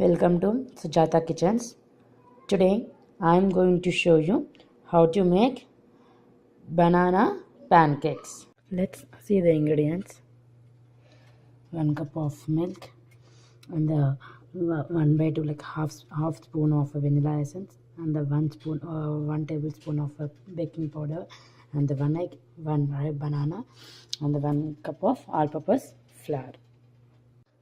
Welcome to Sujatha Kitchens. Today I am going to show you how to make banana pancakes. Let's see the ingredients. 1 cup of milk and the 1 by 2 like half spoon of vanilla essence and the 1 tablespoon of baking powder and the 1 egg, 1 ripe banana and the 1 cup of all-purpose flour.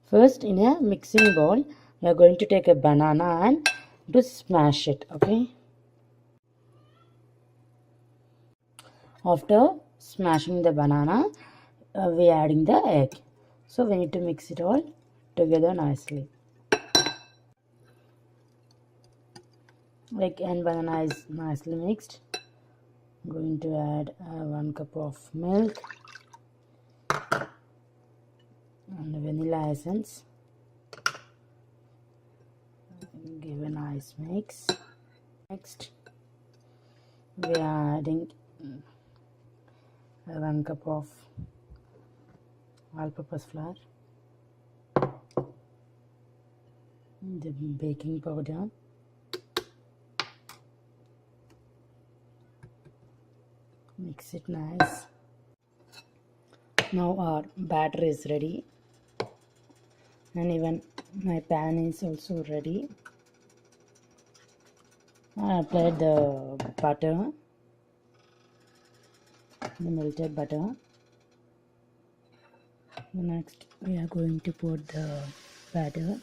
First, in a mixing bowl, we are going to take a banana and to smash it. Okay. After smashing the banana, we are adding the egg. So we need to mix it all together nicely. Egg and banana is nicely mixed. I'm going to add 1 cup of milk and vanilla essence. Give a nice mix. Next, we are adding 1 cup of all-purpose flour, the baking powder, mix it nice. Now our batter is ready and even my pan is also ready. I applied the butter, the melted butter. Next we are going to put the batter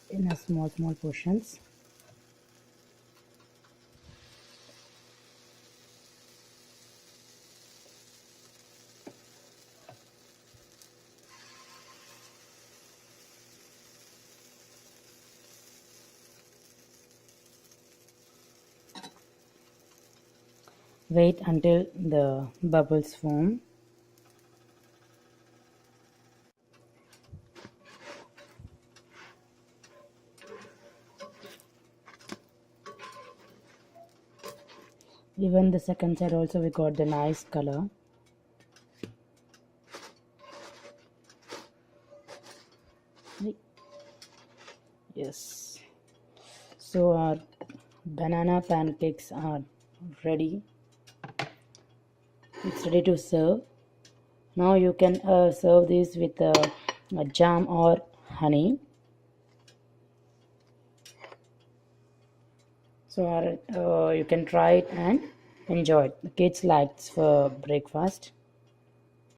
in a small portions. Wait until the bubbles form. Even the second side also we got the nice color. Yes. So our banana pancakes are ready. It's ready to serve. Now you can serve this with a jam or honey. So you can try it and enjoy it. The kids like for breakfast.